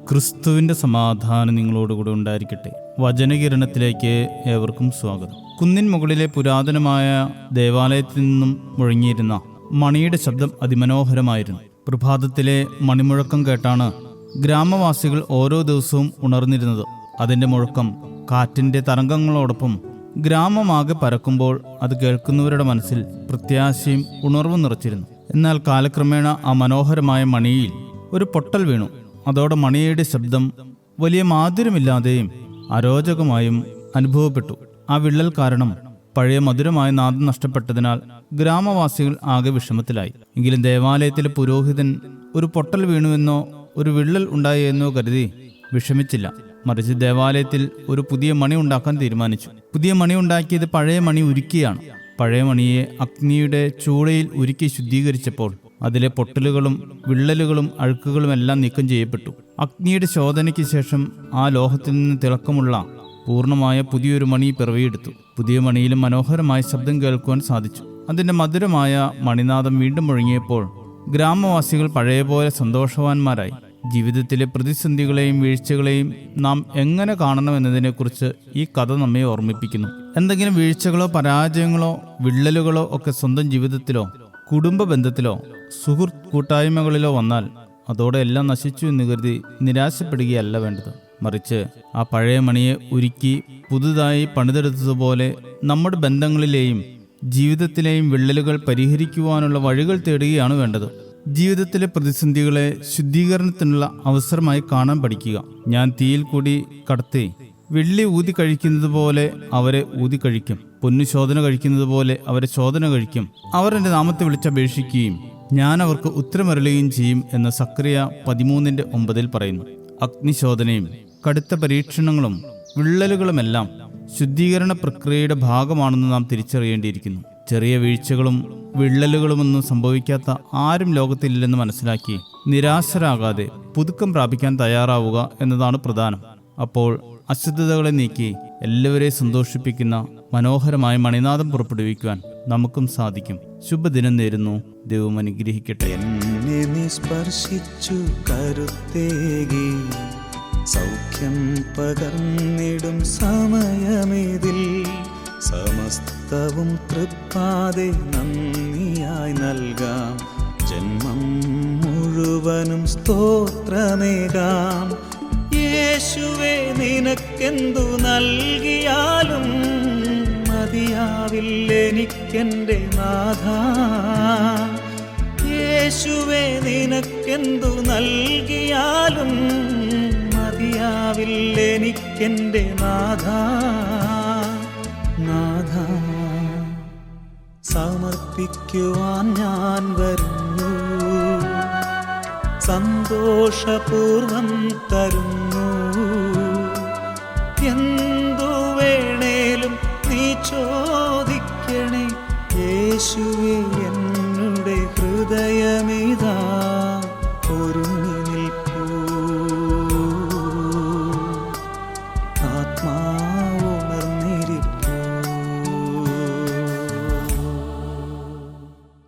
ക്രിസ്തുവിൻ്റെ സമാധാനം നിങ്ങളോടുകൂടെ ഉണ്ടായിരിക്കട്ടെ. വചനകിരണത്തിലേക്ക് ഏവർക്കും സ്വാഗതം. കുന്നിൻ മുകളിലെ പുരാതനമായ ദേവാലയത്തിൽ നിന്നും മുഴങ്ങിയിരുന്ന മണിയുടെ ശബ്ദം അതിമനോഹരമായിരുന്നു. പ്രഭാതത്തിലെ മണിമുഴക്കം കേട്ടാണ് ഗ്രാമവാസികൾ ഓരോ ദിവസവും ഉണർന്നിരുന്നത്. അതിൻ്റെ മുഴക്കം കാറ്റിൻ്റെ തരംഗങ്ങളോടൊപ്പം ഗ്രാമമാകെ പരക്കുമ്പോൾ അത് കേൾക്കുന്നവരുടെ മനസ്സിൽ പ്രത്യാശയും ഉണർവും നിറച്ചിരുന്നു. എന്നാൽ കാലക്രമേണ ആ മനോഹരമായ മണിയിൽ ഒരു പൊട്ടൽ വീണു. അതോടെ മണിയുടെ ശബ്ദം വലിയ മാധുര്യമില്ലാതെയും അരോചകമായും അനുഭവപ്പെട്ടു. ആ വിള്ളൽ കാരണം പഴയ മധുരമായ നാദം നഷ്ടപ്പെട്ടതിനാൽ ഗ്രാമവാസികൾ ആകെ വിഷമത്തിലായി. എങ്കിലും ദേവാലയത്തിലെ പുരോഹിതൻ ഒരു പൊട്ടൽ വീണുവെന്നോ ഒരു വിള്ളൽ ഉണ്ടായെന്നോ കരുതി വിഷമിച്ചില്ല. മറിച്ച് ദേവാലയത്തിൽ ഒരു പുതിയ മണി ഉണ്ടാക്കാൻ തീരുമാനിച്ചു. പുതിയ മണി ഉണ്ടാക്കിയത് പഴയ മണി ഉരുക്കിയാണ്. പഴയ മണിയെ അഗ്നിയുടെ ചൂളയിൽ ഉരുക്കി ശുദ്ധീകരിച്ചപ്പോൾ അതിലെ പൊട്ടലുകളും വിള്ളലുകളും അഴുക്കുകളും എല്ലാം നീക്കം ചെയ്യപ്പെട്ടു. അഗ്നിയുടെ ശോധനയ്ക്ക് ശേഷം ആ ലോഹത്തിൽ നിന്ന് തിളക്കമുള്ള പൂർണ്ണമായ പുതിയൊരു മണി പിറവിയെടുത്തു. പുതിയ മണിയിലും മനോഹരമായ ശബ്ദം കേൾക്കുവാൻ സാധിച്ചു. അതിൻ്റെ മധുരമായ മണിനാദം വീണ്ടും മുഴങ്ങിയപ്പോൾ ഗ്രാമവാസികൾ പഴയപോലെ സന്തോഷവാന്മാരായി. ജീവിതത്തിലെ പ്രതിസന്ധികളെയും വീഴ്ചകളെയും നാം എങ്ങനെ കാണണമെന്നതിനെക്കുറിച്ച് ഈ കഥ നമ്മെ ഓർമ്മിപ്പിക്കുന്നു. എന്തെങ്കിലും വീഴ്ചകളോ പരാജയങ്ങളോ വിള്ളലുകളോ ഒക്കെ സ്വന്തം ജീവിതത്തിലോ കുടുംബ ബന്ധത്തിലോ സുഹൃത്ത് കൂട്ടായ്മകളിലോ വന്നാൽ അതോടെ എല്ലാം നശിച്ചു എന്ന് കരുതി നിരാശപ്പെടുകയല്ല വേണ്ടത്. മറിച്ച് ആ പഴയ മണിയെ ഉരുക്കി പുതുതായി പണിതെടുത്തതുപോലെ നമ്മുടെ ബന്ധങ്ങളിലെയും ജീവിതത്തിലെയും വിള്ളലുകൾ പരിഹരിക്കുവാനുള്ള വഴികൾ തേടുകയാണ് വേണ്ടത്. ജീവിതത്തിലെ പ്രതിസന്ധികളെ ശുദ്ധീകരണത്തിനുള്ള അവസരമായി കാണാൻ പഠിക്കുക. ഞാൻ തീയിൽ കൂടി കടത്തി വെള്ളി ഊതി കഴിക്കുന്നത് പോലെ അവരെ ഊതി കഴിക്കും, പൊന്നു ശോധന കഴിക്കുന്നത് പോലെ അവരെ ശോധന കഴിക്കും. അവർ എൻ്റെ നാമത്തെ വിളിച്ചപേക്ഷിക്കുകയും ഞാൻ അവർക്ക് ഉത്തരമരുളുകയും ചെയ്യും എന്ന് സക്രിയ 13:9 പറയുന്നു. അഗ്നിശോധനയും കടുത്ത പരീക്ഷണങ്ങളും വിള്ളലുകളുമെല്ലാം ശുദ്ധീകരണ പ്രക്രിയയുടെ ഭാഗമാണെന്ന് നാം തിരിച്ചറിയേണ്ടിയിരിക്കുന്നു. ചെറിയ വീഴ്ചകളും വിള്ളലുകളുമൊന്നും സംഭവിക്കാത്ത ആരും ലോകത്തില്ലെന്ന് മനസ്സിലാക്കി നിരാശരാകാതെ പുതുക്കം പ്രാപിക്കാൻ തയ്യാറാവുക എന്നതാണ് പ്രധാനം. അപ്പോൾ അശുദ്ധതകളെ നീക്കി എല്ലാവരെയും സന്തോഷിപ്പിക്കുന്ന മനോഹരമായ മണിനാദം പുറപ്പെടുവിക്കുവാൻ നമുക്കും സാധിക്കും. ശുഭദിനം നേരുന്നു. ദൈവം അനുഗ്രഹിക്കട്ടെ. എന്നെ നീ സ്പർശിച്ചു കരുത്തേകി സൗഖ്യം പകർന്നിടും സമയമിതിൽ സമസ്തവും തൃപ്പാതെ നന്ദിയായി നൽകാം. ജന്മം മുഴുവനും സ്തോത്രമേകാം. യേശുവേ, നിനക്കെന്തു നൽകിയാലും മതിയാവില്ലെനിക്കെൻ്റെ നാഥ. യേശുവേ, നിനക്കെന്തു നൽകിയാലും മതിയാവില്ലെനിക്കെൻ്റെ നാഥ. നാഥ, സമർപ്പിക്കുവാൻ ഞാൻ വരുന്നു, സന്തോഷപൂർവം തരുന്നു. എന്തു വേണേലും നീ ചോദിക്കണേ. യേശുവേ, എന്നുടെ ഹൃദയമിതാ ഒരു